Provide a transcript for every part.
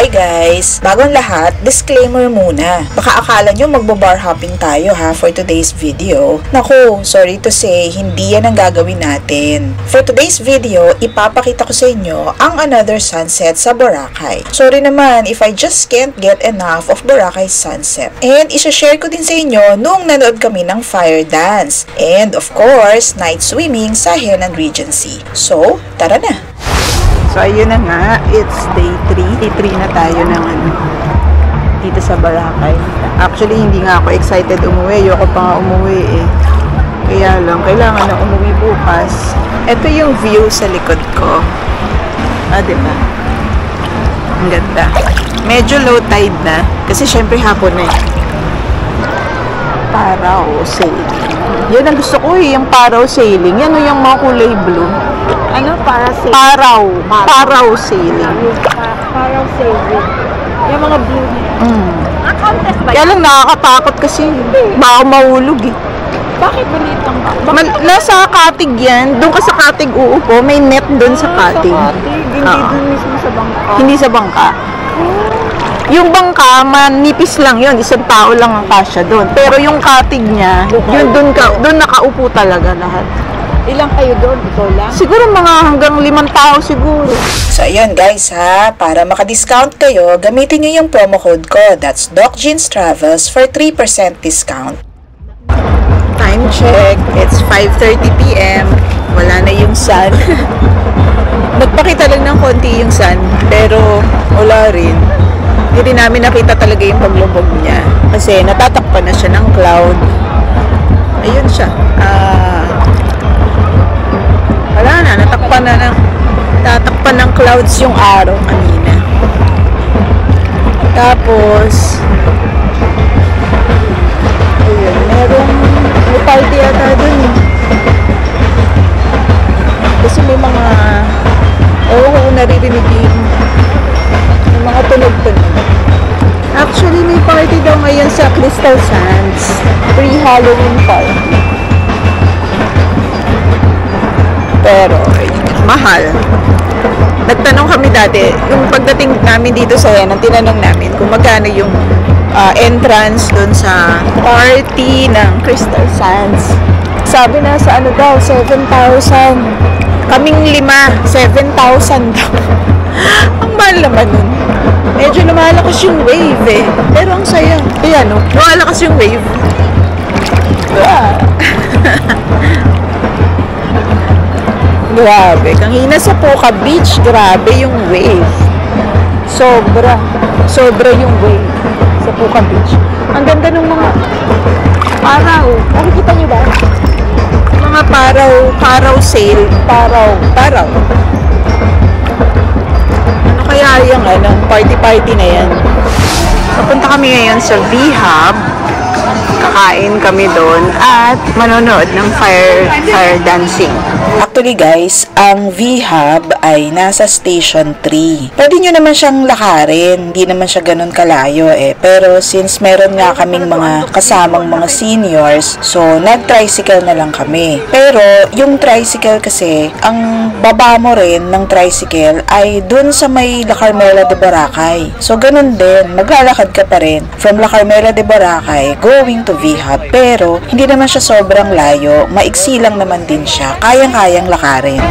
Okay guys, bagong lahat, disclaimer muna. Baka akala nyo magbo-bar hopping tayo ha for today's video. Naku, sorry to say, hindi yan ang gagawin natin. For today's video, ipapakita ko sa inyo ang another sunset sa Boracay. Sorry naman if I just can't get enough of Boracay sunset. And isa-share ko din sa inyo nung nanood kami ng fire dance. And of course, night swimming sa Henan Regency. So, tara na! So, ayun na nga. It's day 3. Day 3 na tayo ng dito sa Boracay. Actually, hindi nga ako excited umuwi. Ayoko pa nga umuwi eh. Kaya lang, kailangan na umuwi bukas. Ito yung view sa likod ko. Diba? Ang ganda. Medyo low tide na. Kasi syempre hapon na eh. Paraw sailing. Yan ang gusto ko eh, yung paraw sailing. Yan o yung mga kulay blue. Ano? Paraw sailing. Paraw sailing. Yung mga blue niya. Contest ba? Kaya lang nakakatakot kasi baka mahulog eh. Bakit balitang ba? Nasa Katig yan. Doon ka sa Katig uupo. May net doon sa Katig. Hindi doon mismo sa bangka. Hindi sa bangka. Yung bangka, manipis lang yun. Isang tao lang ang kasya doon. Pero yung Katig niya, yun doon nakaupo talaga lahat. Ilang kayo doon? Ito lang? Siguro mga hanggang 5 tao siguro. So, ayan guys ha. Para maka-discount kayo, gamitin nyo yung promo code ko. That's DocJeansTravels for 3% discount. Time check. It's 5:30 PM. Wala na yung sun. Nagpakita lang ng konti yung sun, pero wala rin. Hindi namin nakita talaga yung paglubog niya. Kasi natatakpan na siya ng cloud. Ayun siya. Wala na, tatakpan ng clouds yung araw kanina. Tapos, ayun, may party yata dun. Kasi may mga, naririnig yung mga tunog-tunog. Actually, may party daw ngayon sa Crystal Sands. Pre-Halloween party. Pero, mahal. Nagtanong kami dati, yung pagdating namin dito sa Henan, tinanong namin kung magkano yung entrance dun sa party ng Crystal Sands. Sabi na sa ano daw, 7,000. Kaming 5, 7,000 daw. Ang mahal naman nun. Medyo lumalakas yung wave eh. Pero ang saya. Ayan o, lumalakas yung wave. Grabe. Kanina sa Puka Beach, grabe yung wave. Sobra yung wave sa Puka Beach. Ang ganda ng mga paraw. Nakikita nyo ba? Mga paraw sail. Paraw. Ano kaya yung party na yan? Papunta kami ngayon sa V-Hub. Kakain kami doon at manonood ng fire dancing. Actually guys, ang V-Hub ay nasa Station 3. Pwede nyo naman siyang lakarin, hindi naman siya ganun kalayo eh. Pero since meron nga kaming mga kasamang mga seniors, so nag-tricycle na lang kami. Pero yung tricycle kasi, ang baba mo rin ng tricycle ay dun sa may La Carmela de Boracay. So ganun din, maglalakad ka pa rin from La Carmela de Boracay going to V-Hub. Pero hindi naman siya sobrang layo, maiksi lang naman din siya. Kayang-kayang lakarin.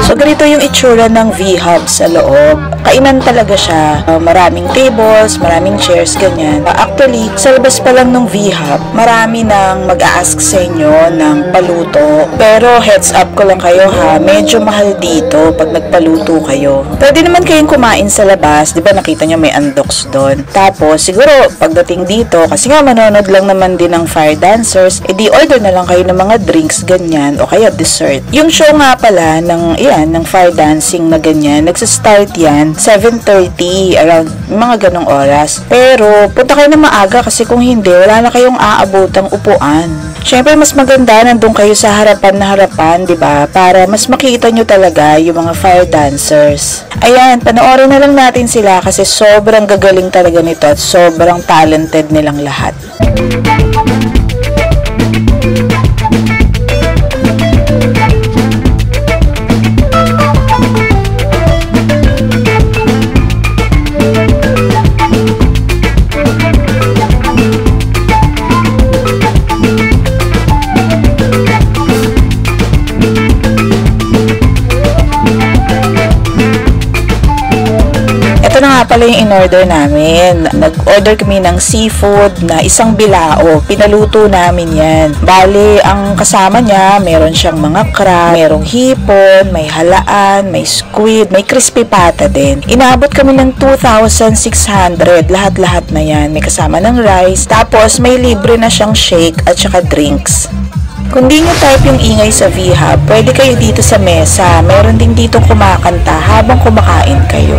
So, ganito yung itsura ng V-Hub sa loob. Kainan talaga siya. Maraming tables, maraming chairs, ganyan. Actually, sa labas pa lang ng V-Hub, marami nang mag-a-ask sa inyo ng paluto. Pero heads up ko lang kayo ha, medyo mahal dito pag nagpaluto kayo. Pwede naman kayong kumain sa labas, di ba nakita nyo may undocs doon. Tapos, siguro, pagdating dito, kasi nga manonood lang naman din ng fire dancers, edi order na lang kayo ng mga drinks, ganyan, o kaya dessert. Yung show nga pala ng fire dancing na ganyan, nagsistart yan 7:30, around mga ganong oras. Pero punta kayo na maaga kasi kung hindi, wala na kayong aabotang upuan. Syempre mas maganda nandun kayo sa harapan na harapan, 'di ba? Para mas makita nyo talaga yung mga fire dancers. Ayan, panoorin na lang natin sila kasi sobrang gagaling talaga nito at sobrang talented nilang lahat. Ito na nga pala yung in-order namin. Nag-order kami ng seafood na isang bilao. Pinaluto namin yan. Bale, ang kasama niya, meron siyang mga crab, merong hipon, may halaan, may squid, may crispy pata din. Inabot kami ng 2,600. Lahat-lahat na yan. May kasama ng rice. Tapos, may libre na siyang shake at saka drinks. Kung di nyo type yung ingay sa V-Hub, pwede kayo dito sa mesa. Meron din dito kumakanta habang kumakain kayo.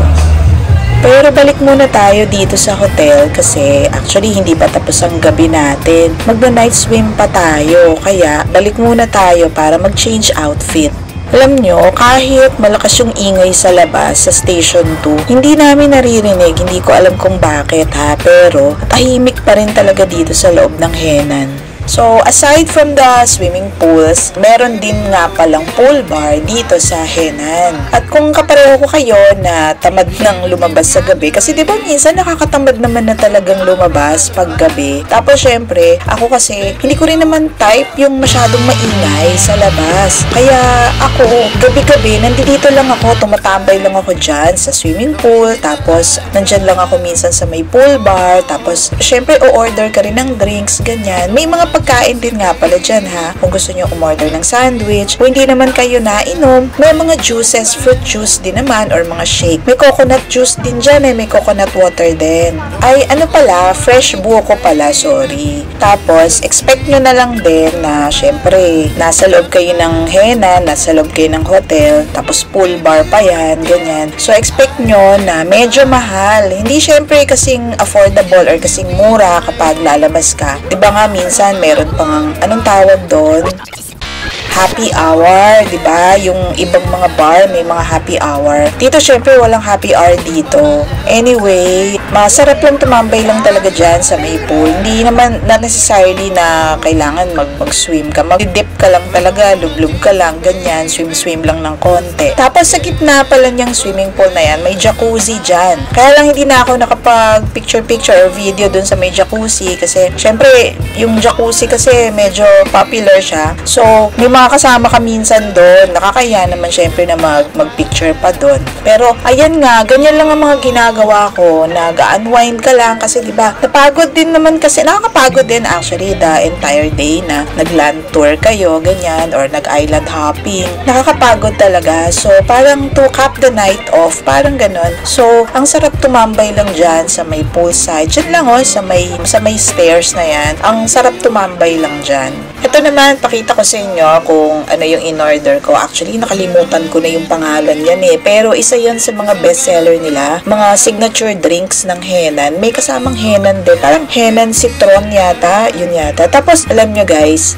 Pero balik muna tayo dito sa hotel kasi actually hindi pa tapos ang gabi natin. Magna-night swim pa tayo kaya balik muna tayo para mag-change outfit. Alam nyo, kahit malakas yung ingay sa labas sa Station 2, hindi namin naririnig, hindi ko alam kung bakit ha, pero tahimik pa rin talaga dito sa loob ng Henan. So, aside from the swimming pools, meron din nga palang pool bar dito sa Henan. At kung kapareho ko kayo na tamad nang lumabas sa gabi, kasi di ba minsan nakakatamad naman na talagang lumabas pag gabi. Tapos syempre, ako kasi hindi ko rin naman type yung masyadong maingay sa labas. Kaya ako, gabi-gabi, nandito lang ako, tumatambay lang ako dyan sa swimming pool. Tapos, nandyan lang ako minsan sa may pool bar. Tapos, syempre, o-order ka rin ng drinks, ganyan. May mga pagkain din nga pala dyan ha. Kung gusto nyo umorder ng sandwich, kung hindi naman kayo nainom, may mga juices, fruit juice din naman or mga shake. May coconut juice din dyan may coconut water din. Ay, ano pala, fresh buko pala, sorry. Tapos, expect nyo na lang din na syempre, nasa loob kayo ng Henan, nasa loob kayo ng hotel, tapos pool bar pa yan, ganyan. So, expect nyo na medyo mahal. Hindi syempre kasing affordable or kasing mura kapag lalabas ka. Diba nga minsan, meron pang, anong tawag doon? Happy hour, di ba? Yung ibang mga bar may mga happy hour. Dito syempre walang happy hour dito. Anyway, masarap lang tumambay lang talaga dyan sa may pool. Hindi naman not necessarily na kailangan mag-swim ka. Mag-dip ka lang talaga, lublub ka lang, ganyan, swim-swim lang ng konti. Tapos sa gitna pala niyang swimming pool na yan, may jacuzzi dyan. Kaya lang hindi na ako nakapag picture-picture or video dun sa may jacuzzi kasi syempre yung jacuzzi kasi medyo popular siya. So, may mga kasama ka minsan doon. Nakakaya naman syempre na mag-picture pa doon. Pero, ayan nga, ganyan lang ang mga ginagawa ko. Nag-unwind ka lang kasi diba, napagod din naman kasi, nakakapagod din actually the entire day na nag-land tour kayo, ganyan, or nag-island hopping. Nakakapagod talaga. So, parang to cap the night off, parang ganon. So, ang sarap tumambay lang dyan sa may poolside. Dyan lang sa may stairs na yan. Ang sarap tumambay lang dyan. Ito naman, pakita ko sa inyo kung ano yung in-order ko. Actually, nakalimutan ko na yung pangalan yan Pero isa yan sa mga bestseller nila. Mga signature drinks ng Henan. May kasamang Henan din. Parang Henan Citron yata. Yun yata. Tapos, alam nyo guys,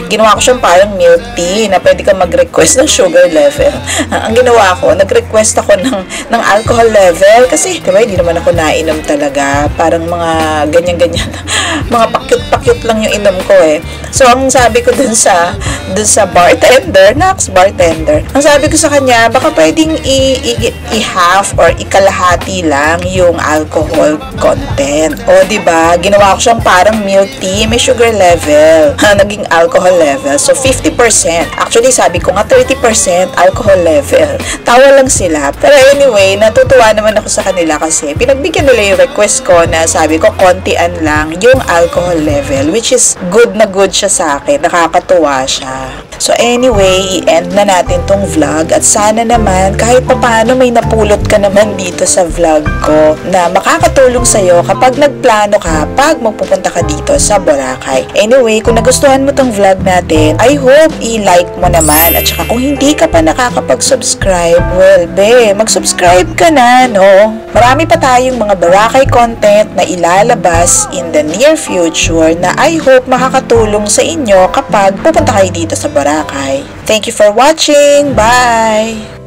ginawa ko siyang parang milk tea na pwede ka mag-request ng sugar level. Ang ginawa ko, nag-request ako ng alcohol level. Kasi, diba, hindi naman ako nainom talaga. Parang mga ganyan-ganyan. Mga pakyut-pakyut lang yung inom ko So, ang sabi ko dun sa bartender, bartender, ang sabi ko sa kanya, baka pwedeng i-half or ikalahati lang yung alcohol content. O, diba? Ginawa ko siyang parang milk tea, may sugar level. Naging alcohol level. So, 50%. Actually, sabi ko nga 30% alcohol level. Tawa lang sila. Pero anyway, natutuwa naman ako sa kanila kasi pinagbigyan nila yung request ko na sabi ko, kontian lang yung alcohol level, which is good na good siya sa akin. Nakakatuwa siya. So anyway, i-end na natin tong vlog at sana naman kahit papaano may napulot ka naman dito sa vlog ko na makakatulong sa'yo kapag nagplano ka pag magpupunta ka dito sa Boracay. Anyway, kung nagustuhan mo tong vlog natin, I hope i-like mo naman at saka kung hindi ka pa nakakapag-subscribe, well, mag-subscribe ka na, no? Marami pa tayong mga Boracay content na ilalabas in the near future na I hope makakatulong sa inyo kapag pupunta kayo dito sa Boracay. Thank you for watching. Bye!